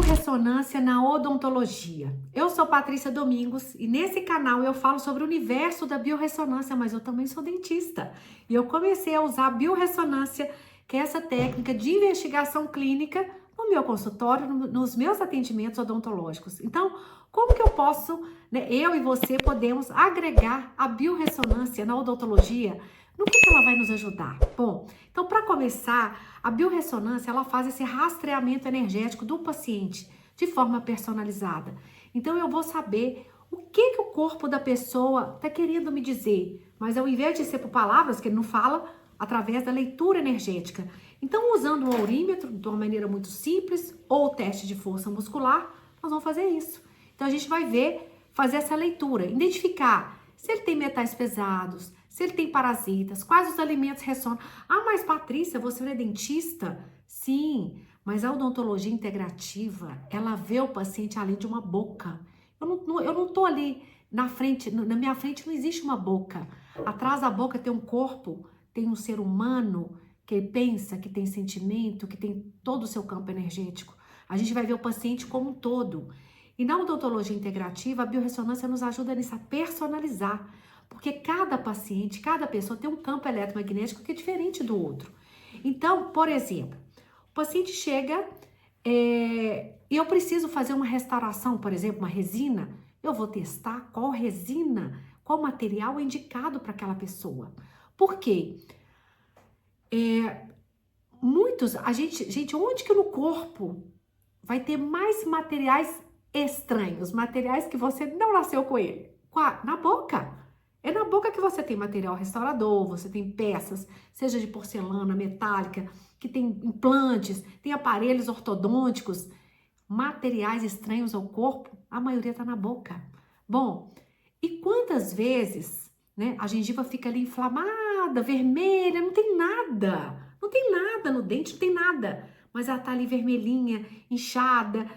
biorressonância na odontologia. Eu sou Patrícia Domingos e nesse canal eu falo sobre o universo da biorressonância, mas eu também sou dentista. E eu comecei a usar a biorressonância, que é essa técnica de investigação clínica, no meu consultório, nos meus atendimentos odontológicos. Então, como que eu posso, eu e você podemos agregar a biorressonância na odontologia? No que ela vai nos ajudar? Bom, então para começar, a biorressonância ela faz esse rastreamento energético do paciente de forma personalizada. Então eu vou saber o que o corpo da pessoa está querendo me dizer, mas ao invés de ser por palavras, que ele não fala, através da leitura energética. Então, usando um aurímetro de uma maneira muito simples ou o teste de força muscular, nós vamos fazer isso. Então a gente vai fazer essa leitura, identificar se ele tem metais pesados, se ele tem parasitas, quais os alimentos ressonam. Ah, mas Patrícia, você não é dentista? Sim, mas a odontologia integrativa, ela vê o paciente além de uma boca. Eu não tô ali na frente, na minha frente não existe uma boca. Atrás da boca tem um corpo, tem um ser humano que pensa, que tem sentimento, que tem todo o seu campo energético. A gente vai ver o paciente como um todo. E na odontologia integrativa, a biorressonância nos ajuda nisso, a personalizar. Porque cada paciente, cada pessoa tem um campo eletromagnético que é diferente do outro. Então, por exemplo, o paciente chega e eu preciso fazer uma restauração, por exemplo, uma resina, eu vou testar qual resina, qual material é indicado para aquela pessoa. Por quê? Gente, onde que no corpo vai ter mais materiais estranhos, materiais que você não nasceu com ele? Na boca. É na boca que você tem material restaurador, você tem peças, seja de porcelana, metálica, que tem implantes, tem aparelhos ortodônticos, materiais estranhos ao corpo, a maioria tá na boca. Bom, e quantas vezes, a gengiva fica ali inflamada, vermelha, não tem nada no dente, não tem nada, mas ela tá ali vermelhinha, inchada,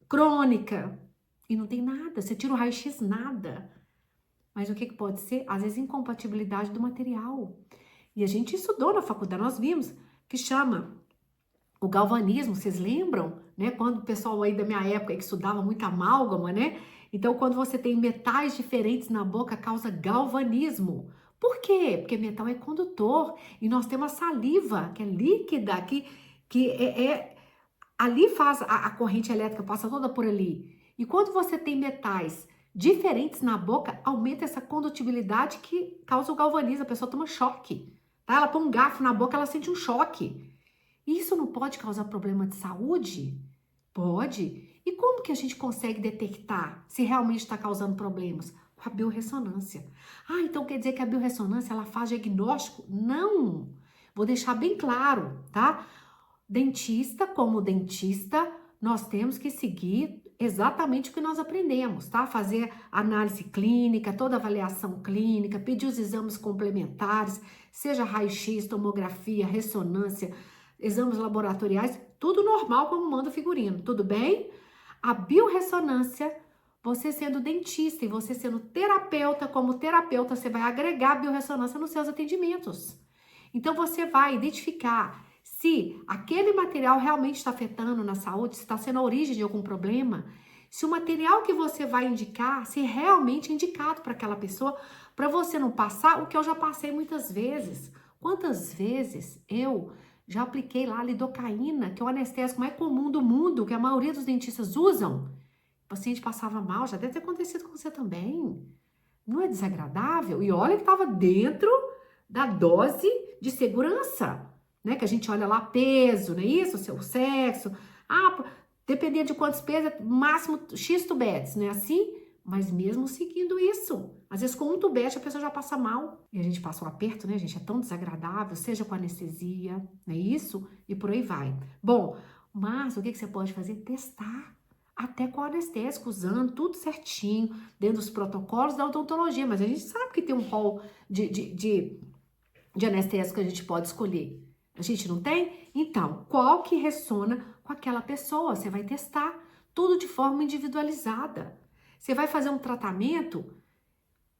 crônica, e não tem nada, você tira o raio-x, nada. Mas o que pode ser? Às vezes incompatibilidade do material. E a gente estudou na faculdade, nós vimos, que chama o galvanismo, vocês lembram? Quando o pessoal aí da minha época que estudava muito amálgama, Então, quando você tem metais diferentes na boca, causa galvanismo. Por quê? Porque metal é condutor e nós temos a saliva, que é líquida, ali faz a corrente elétrica, passa toda por ali. E quando você tem metais diferentes na boca, aumenta essa condutibilidade que causa o galvanismo, a pessoa toma choque. Tá? Ela põe um garfo na boca, ela sente um choque. Isso não pode causar problema de saúde? Pode. E como que a gente consegue detectar se realmente está causando problemas? Com a biorressonância. Ah, então quer dizer que a biorressonância ela faz diagnóstico? Não! Vou deixar bem claro, tá? Dentista, como dentista, nós temos que seguir exatamente o que nós aprendemos, tá? Fazer análise clínica, toda avaliação clínica, pedir os exames complementares, seja raio-x, tomografia, ressonância, exames laboratoriais, tudo normal como manda o figurino, tudo bem? A biorressonância, você sendo dentista e você sendo terapeuta, como terapeuta, você vai agregar a biorressonância nos seus atendimentos. Então, você vai identificar se aquele material realmente está afetando na saúde, se está sendo a origem de algum problema, se o material que você vai indicar, se realmente é indicado para aquela pessoa, para você não passar o que eu já passei muitas vezes. Quantas vezes eu já apliquei lá lidocaína, que é o anestésico mais comum do mundo, que a maioria dos dentistas usam. O paciente passava mal, já deve ter acontecido com você também. Não é desagradável? E olha que estava dentro da dose de segurança, que a gente olha lá peso, não é isso? O seu sexo. Ah, dependendo de quantos pesos, máximo X tubetes, não é assim? Mas mesmo seguindo isso, às vezes com um tubete a pessoa já passa mal. E a gente passa um aperto, gente? É tão desagradável, seja com anestesia, não é isso? E por aí vai. Bom, mas o que você pode fazer? Testar. Até com anestésico, usando tudo certinho, dentro dos protocolos da odontologia. Mas a gente sabe que tem um rol de anestésico que a gente pode escolher. A gente não tem? Então, qual que ressona com aquela pessoa? Você vai testar tudo de forma individualizada. Você vai fazer um tratamento,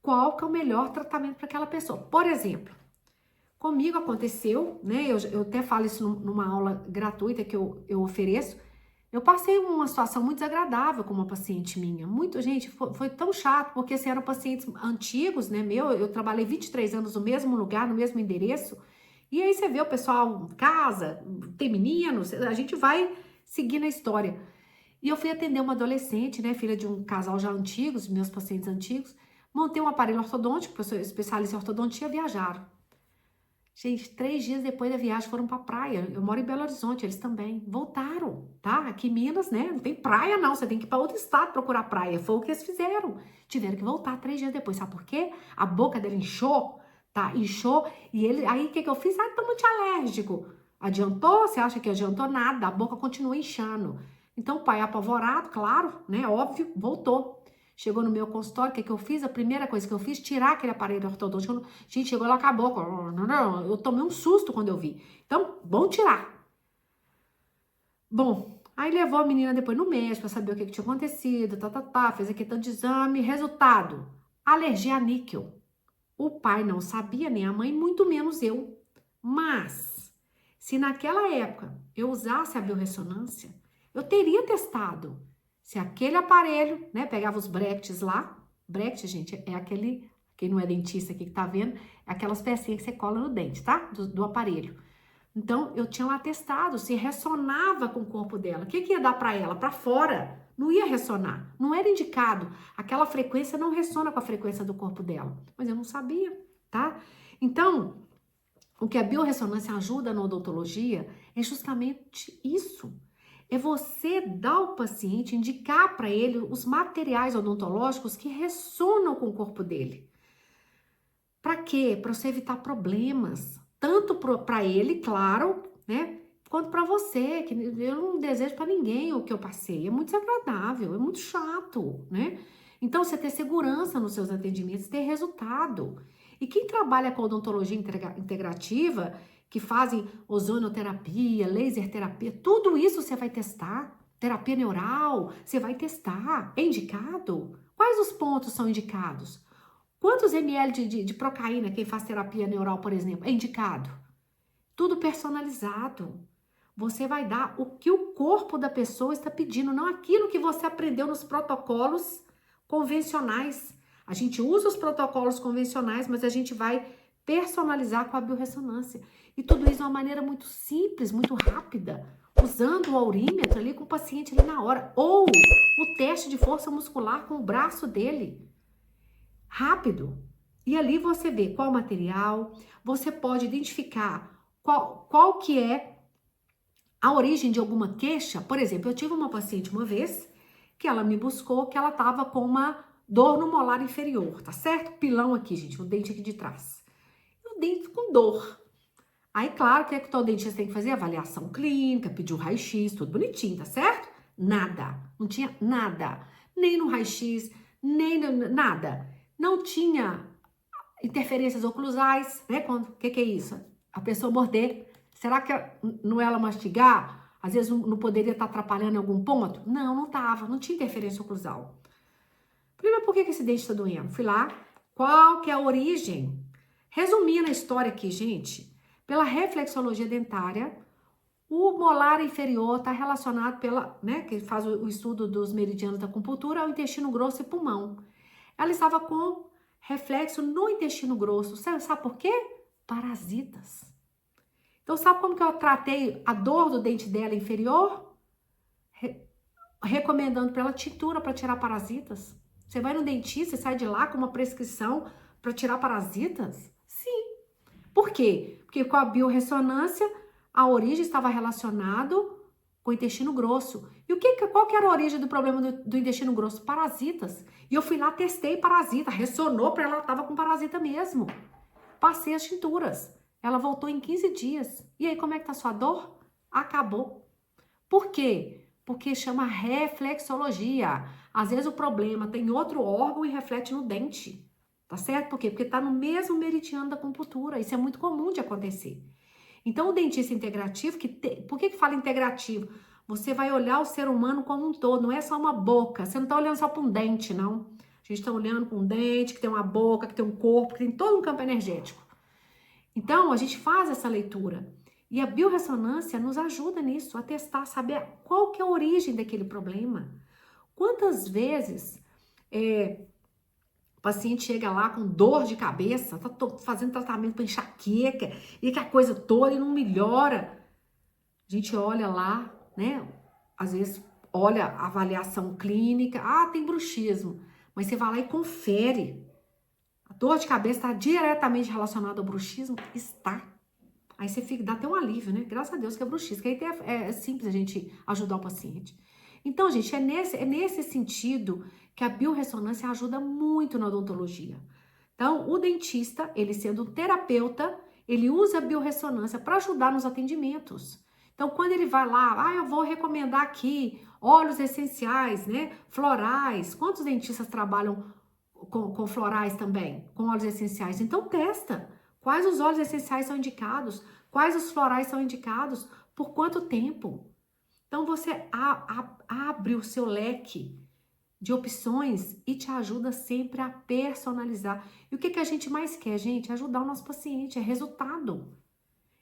qual que é o melhor tratamento para aquela pessoa? Por exemplo, comigo aconteceu, eu até falo isso numa aula gratuita que eu ofereço, Eu passei uma situação muito desagradável com uma paciente minha. Muito, gente, foi tão chato, porque assim, eram pacientes antigos, né, eu trabalhei 23 anos no mesmo lugar, no mesmo endereço, e aí você vê o pessoal casa, tem meninos, a gente vai seguindo a história. E eu fui atender uma adolescente, né, filha de um casal já antigos, meus pacientes antigos, montei um aparelho ortodôntico, eu sou especialista em ortodontia, viajaram. Gente, 3 dias depois da viagem foram pra praia. Eu moro em Belo Horizonte, eles também. Voltaram, tá? Aqui em Minas, né? Não tem praia não, você tem que ir pra outro estado procurar praia. Foi o que eles fizeram. Tiveram que voltar 3 dias depois. Sabe por quê? A boca dele inchou, tá? Inchou. E ele, aí o que eu fiz? Ah, tô muito alérgico. Adiantou? Você acha que adiantou? Nada. A boca continua inchando. Então o pai apavorado, claro, né? Óbvio, voltou. Chegou no meu consultório, o que eu fiz? A primeira coisa que eu fiz, tirar aquele aparelho ortodôntico. Gente, chegou lá, acabou. Eu tomei um susto quando eu vi. Então, bom tirar. Bom, aí levou a menina depois no médico pra saber o que tinha acontecido, fez aqui tanto de exame. Resultado, alergia a níquel. O pai não sabia, nem a mãe, muito menos eu. Mas, se naquela época eu usasse a biorressonância, eu teria testado se aquele aparelho, né, pegava os brackets lá. Bracket, gente, é aquele, quem não é dentista aqui que tá vendo, é aquelas pecinhas que você cola no dente, tá? Do aparelho. Então, eu tinha lá testado se ressonava com o corpo dela. O que ia dar para ela? Para fora. Não ia ressonar. Não era indicado. Aquela frequência não ressona com a frequência do corpo dela. Mas eu não sabia, tá? Então, o que a biorressonância ajuda na odontologia é justamente isso. É você dar ao paciente, indicar para ele os materiais odontológicos que ressonam com o corpo dele. Para quê? Para você evitar problemas. Tanto para ele, claro, né? Quanto para você, que eu não desejo para ninguém o que eu passei. É muito desagradável, é muito chato, né? Então, você ter segurança nos seus atendimentos, ter resultado. E quem trabalha com odontologia integrativa, que fazem ozonoterapia, laser terapia, tudo isso você vai testar. Terapia neural, você vai testar. É indicado? Quais os pontos são indicados? Quantos ml de procaína, quem faz terapia neural, por exemplo, é indicado? Tudo personalizado. Você vai dar o que o corpo da pessoa está pedindo, não aquilo que você aprendeu nos protocolos convencionais. A gente usa os protocolos convencionais, mas a gente vai personalizar com a biorressonância. E tudo isso de uma maneira muito simples, muito rápida, usando o aurímetro ali com o paciente ali na hora. Ou o teste de força muscular com o braço dele. Rápido. E ali você vê qual material, você pode identificar qual que é a origem de alguma queixa. Por exemplo, eu tive uma paciente uma vez que ela me buscou que ela estava com uma dor no molar inferior, tá certo? Pilão aqui, gente, o dente aqui de trás. E o dente com dor. Aí, claro, o que é que todo dentista tem que fazer? Avaliação clínica, pedir o raio-x, tudo bonitinho, tá certo? Nada. Não tinha nada. Nem no raio-x, nem nada. Não tinha interferências oclusais, né? O que é isso? A pessoa morder. Será que não ela mastigar? Às vezes não poderia estar atrapalhando em algum ponto? Não, não estava. Não tinha interferência oclusal. Primeiro, por que esse dente está doendo? Fui lá. Qual que é a origem? Resumindo a história aqui, gente. Pela reflexologia dentária, o molar inferior está relacionado pela, né, que faz o estudo dos meridianos da acupuntura, ao intestino grosso e pulmão. Ela estava com reflexo no intestino grosso. Sabe por quê? Parasitas. Então, sabe como que eu tratei a dor do dente dela inferior? Recomendando para ela tintura para tirar parasitas. Você vai no dentista e sai de lá com uma prescrição para tirar parasitas? Sim. Por quê? Porque com a biorressonância, a origem estava relacionado com o intestino grosso. E qual que era a origem do problema do intestino grosso? Parasitas. E eu fui lá, testei parasita, ressonou para ela estava com parasita mesmo. Passei as tinturas. Ela voltou em 15 dias. E aí, como é que tá a sua dor? Acabou. Por quê? Porque chama reflexologia. Às vezes o problema tem outro órgão e reflete no dente. Tá certo? Por quê? Porque tá no mesmo meridiano da acupuntura. Isso é muito comum de acontecer. Então, o dentista integrativo, por que fala integrativo? Você vai olhar o ser humano como um todo, não é só uma boca. Você não tá olhando só para um dente, não. A gente tá olhando para um dente, que tem uma boca, que tem um corpo, que tem todo um campo energético. Então, a gente faz essa leitura. E a biorressonância nos ajuda nisso, a testar, saber qual que é a origem daquele problema. Quantas vezes o paciente chega lá com dor de cabeça, tá fazendo tratamento para enxaqueca, e que a coisa toda e não melhora. A gente olha lá, né? Às vezes olha a avaliação clínica, tem bruxismo. Mas você vai lá e confere. A dor de cabeça está diretamente relacionada ao bruxismo? Está. Aí você fica, dá até um alívio, né? Graças a Deus que é bruxismo, que aí é simples a gente ajudar o paciente. Então, gente, é nesse sentido que a biorressonância ajuda muito na odontologia. Então, o dentista, ele sendo um terapeuta, ele usa a biorressonância para ajudar nos atendimentos. Então, quando ele vai lá, eu vou recomendar aqui óleos essenciais, né? Florais. Quantos dentistas trabalham com florais também? Com óleos essenciais? Então, testa. Quais os óleos essenciais são indicados? Quais os florais são indicados? Por quanto tempo? Então, você abre o seu leque de opções e te ajuda sempre a personalizar. E o que a gente mais quer, gente? Ajudar o nosso paciente, é resultado.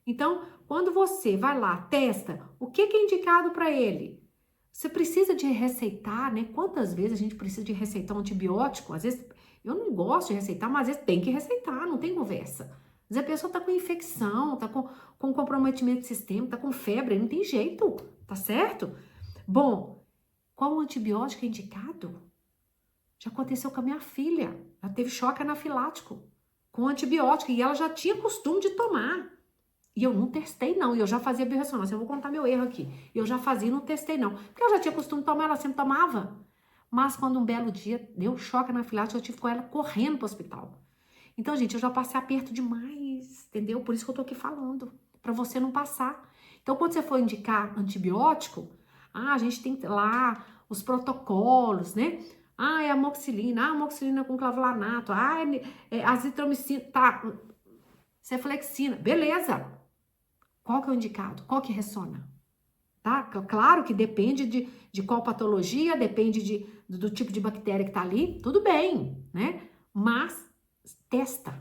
Então, quando você vai lá, testa, o que é indicado para ele? Você precisa de receitar, né? Quantas vezes a gente precisa de receitar um antibiótico? Às vezes, eu não gosto de receitar, mas às vezes tem que receitar, não tem conversa. Às vezes a pessoa tá com infecção, tá com comprometimento do sistema, tá com febre, não tem jeito, tá certo? Bom, qual o antibiótico é indicado? Já aconteceu com a minha filha. Ela teve choque anafilático com antibiótico e ela já tinha costume de tomar. E eu não testei, não. E eu já fazia biorressonância. Eu vou contar meu erro aqui. Eu já fazia e não testei, não. Porque eu já tinha costume de tomar, ela sempre tomava. Mas quando um belo dia deu choque anafilático, eu tive com ela correndo pro hospital. Então, gente, eu já passei aperto demais, entendeu? Por isso que eu tô aqui falando. Pra você não passar. Então, quando você for indicar antibiótico, a gente tem lá os protocolos, né? É amoxicilina com clavulanato, azitromicina, tá, cefalexina, beleza. Qual que é o indicado? Qual que ressona? Tá? Claro que depende de qual patologia, depende do tipo de bactéria que tá ali, tudo bem, né? Mas testa.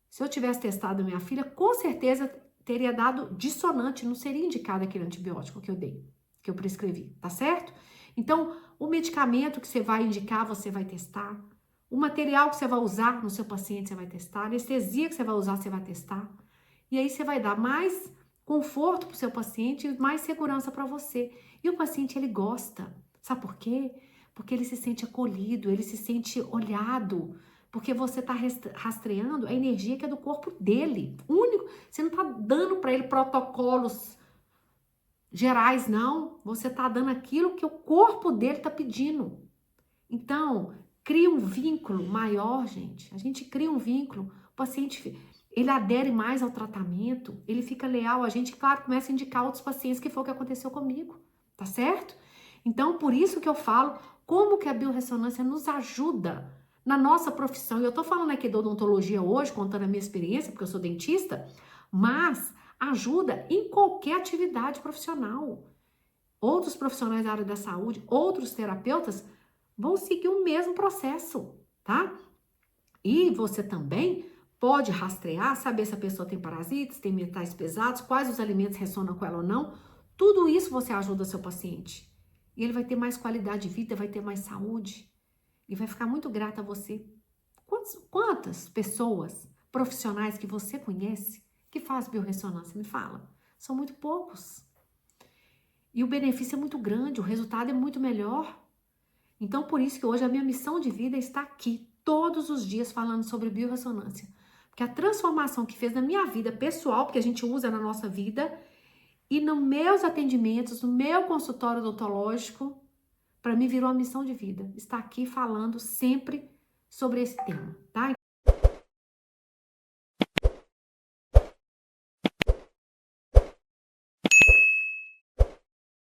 Se eu tivesse testado minha filha, com certeza teria dado dissonante, não seria indicado aquele antibiótico que eu dei, que eu prescrevi, tá certo? Então, o medicamento que você vai indicar, você vai testar. O material que você vai usar no seu paciente, você vai testar. A anestesia que você vai usar, você vai testar. E aí você vai dar mais conforto para o seu paciente e mais segurança para você. E o paciente, ele gosta. Sabe por quê? Porque ele se sente acolhido, ele se sente olhado. Porque você está rastreando a energia que é do corpo dele. Único. Você não está dando para ele protocolos gerais, não. Você está dando aquilo que o corpo dele está pedindo. Então, cria um vínculo maior, gente. A gente cria um vínculo. O paciente, ele adere mais ao tratamento, ele fica leal a gente, claro, começa a indicar outros pacientes, que foi o que aconteceu comigo, tá certo? Então, por isso que eu falo, como que a biorressonância nos ajuda na nossa profissão. E eu tô falando aqui da odontologia hoje, contando a minha experiência, porque eu sou dentista, mas ajuda em qualquer atividade profissional. Outros profissionais da área da saúde, outros terapeutas, vão seguir o mesmo processo, tá? E você também pode rastrear, saber se a pessoa tem parasitas, tem metais pesados, quais os alimentos ressonam com ela ou não. Tudo isso você ajuda o seu paciente. E ele vai ter mais qualidade de vida, vai ter mais saúde. E vai ficar muito grato a você. Quantas pessoas profissionais que você conhece que faz biorressonância? Me fala. São muito poucos. E o benefício é muito grande, o resultado é muito melhor. Então, por isso que hoje a minha missão de vida está aqui, todos os dias, falando sobre biorressonância. Porque a transformação que fez na minha vida pessoal, porque a gente usa na nossa vida, e nos meus atendimentos, no meu consultório odontológico, para mim virou uma missão de vida. Estar aqui falando sempre sobre esse tema, tá?